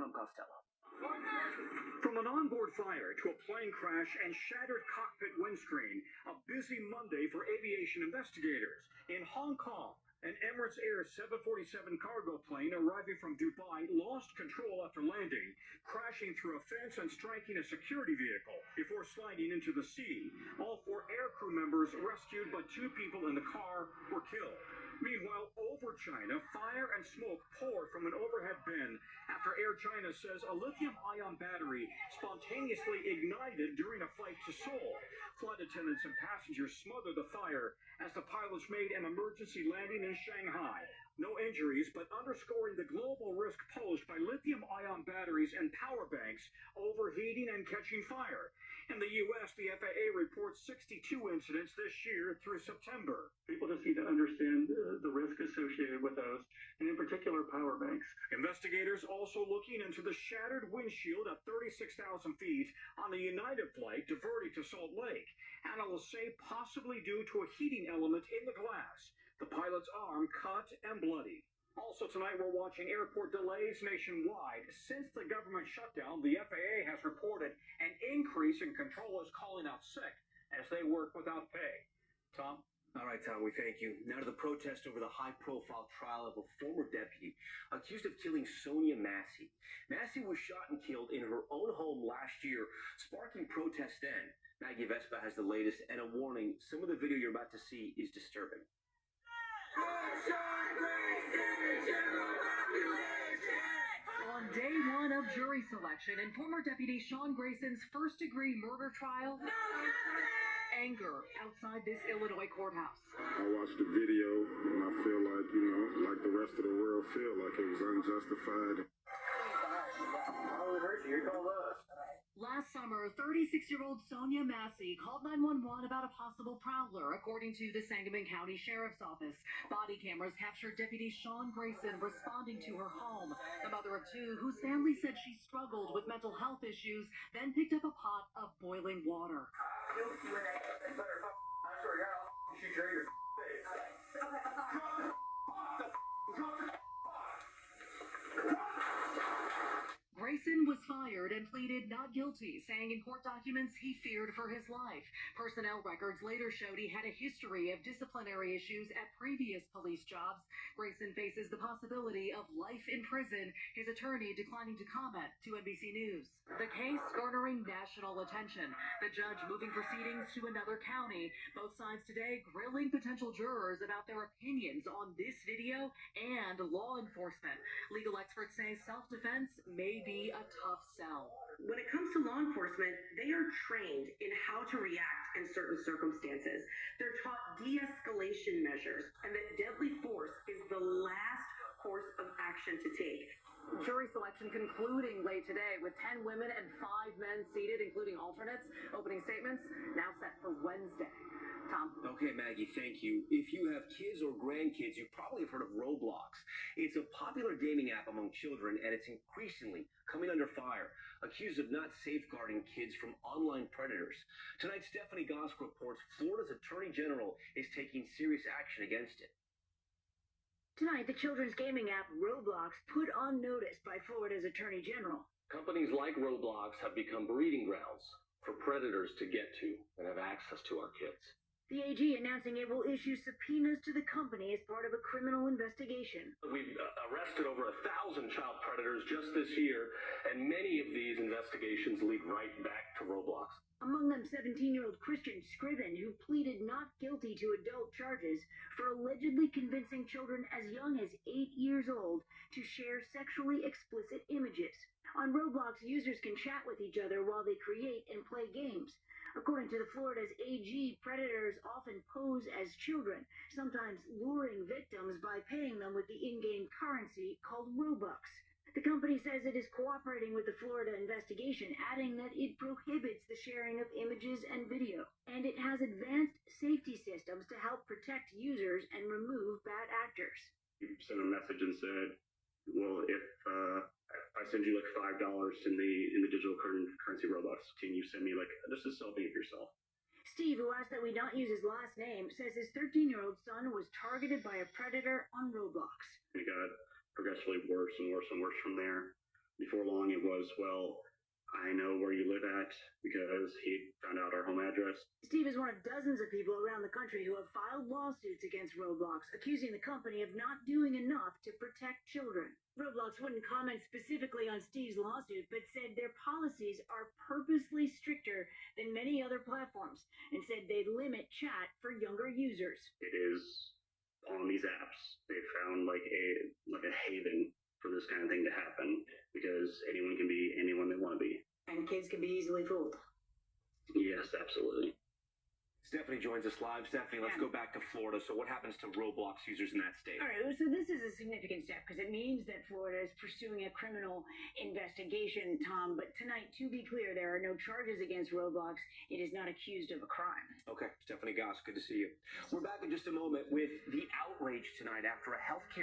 from Costello. From an onboard fire to a plane crash and shattered cockpit windscreen, a busy Monday for aviation investigators. In Hong Kong, an Emirates Air 747 cargo plane arriving from Dubai lost control after landing, crashing through a fence and striking a security vehicle before sliding into the sea. All 4 aircrew members rescued, but 2 people in the car were killed. Meanwhile, over China, fire and smoke pour from an overhead bin after Air China says a lithium-ion battery spontaneously ignited during a flight to Seoul. Flight attendants and passengers smothered the fire as the pilots made an emergency landing in Shanghai. No injuries, but underscoring the global risk posed by lithium-ion batteries and power banks overheating and catching fire. In the U.S., the FAA reports 62 incidents this year through September. People just need to understand the risk associated with those, and in particular, power banks. Investigators also looking into the shattered windshield at 36,000 feet on the United flight diverting to Salt Lake. Analysts say possibly due to a heating element in the glass. The pilot's arm cut and bloody. Also tonight, we're watching airport delays nationwide. Since the government shutdown, the FAA has reported an increase in controllers calling out sick as they work without pay. Tom? All right, Tom, we thank you. Now to the protest over the high-profile trial of a former deputy accused of killing Sonia Massey. Massey was shot and killed in her own home last year, sparking protests then. Maggie Vespa has the latest, and a warning, some of the video you're about to see is disturbing. On day 1 of jury selection in former Deputy Sean Grayson's first-degree murder trial, anger outside this Illinois courthouse. I watched the video and I feel like, like the rest of the world feel like it was unjustified. Last summer, 36-year-old Sonia Massey called 911 about a possible prowler, according to the Sangamon County Sheriff's Office. Body cameras captured Deputy Sean Grayson responding to her home. The mother of 2, whose family said she struggled with mental health issues, then picked up a pot of boiling water. Grayson was fired and pleaded not guilty, saying in court documents he feared for his life. Personnel records later showed he had a history of disciplinary issues at previous police jobs. Grayson faces the possibility of life in prison, his attorney declining to comment to NBC News. The case garnering national attention. The judge moving proceedings to another county. Both sides today grilling potential jurors about their opinions on this video and law enforcement. Legal experts say self-defense may be a tough sell. When it comes to law enforcement, they are trained in how to react in certain circumstances. They're taught de-escalation measures, and that deadly force is the last course of action to take. Jury selection concluding late today with 10 women and 5 men seated, including alternates. Opening statements now set for Wednesday. Tom? Okay, Maggie, thank you. If you have kids or grandkids, you probably have heard of Roblox. It's a popular gaming app among children, and it's increasingly coming under fire, accused of not safeguarding kids from online predators. Tonight, Stephanie Gosk reports Florida's Attorney General is taking serious action against it. Tonight, the children's gaming app Roblox put on notice by Florida's Attorney General. Companies like Roblox have become breeding grounds for predators to get to and have access to our kids. The AG announcing it will issue subpoenas to the company as part of a criminal investigation. We've arrested over 1,000 child predators just this year, and many of these investigations lead right back to Roblox. Among them, 17-year-old Christian Scriven, who pleaded not guilty to adult charges for allegedly convincing children as young as 8 years old to share sexually explicit images. On Roblox, users can chat with each other while they create and play games. According to the Florida's AG, predators often pose as children, sometimes luring victims by paying them with the in-game currency called Robux. The company says it is cooperating with the Florida investigation, adding that it prohibits the sharing of images and video, and it has advanced safety systems to help protect users and remove bad actors. You sent a message and said, well, if I send you like $5 in the digital currency Robux, can you send me just a selfie of yourself? Steve, who asked that we not use his last name, says his 13-year-old son was targeted by a predator on Roblox. It got progressively worse and worse and worse from there. Before long, it was, well, I know where you live at because he found out our home address. Steve is one of dozens of people around the country who have filed lawsuits against Roblox, accusing the company of not doing enough to protect children. Roblox wouldn't comment specifically on Steve's lawsuit, but said their policies are purposely stricter than many other platforms, and said they limit chat for younger users. It is on these apps. They found like a haven for this kind of thing to happen because anyone can be anyone they want to be. And kids can be easily fooled. Yes, absolutely. Stephanie joins us live. Stephanie, let's go back to Florida. So what happens to Roblox users in that state? All right, so this is a significant step because it means that Florida is pursuing a criminal investigation, Tom. But tonight, to be clear, there are no charges against Roblox. It is not accused of a crime. Okay, Stephanie Goss, good to see you. We're back in just a moment with the outrage tonight after a healthcare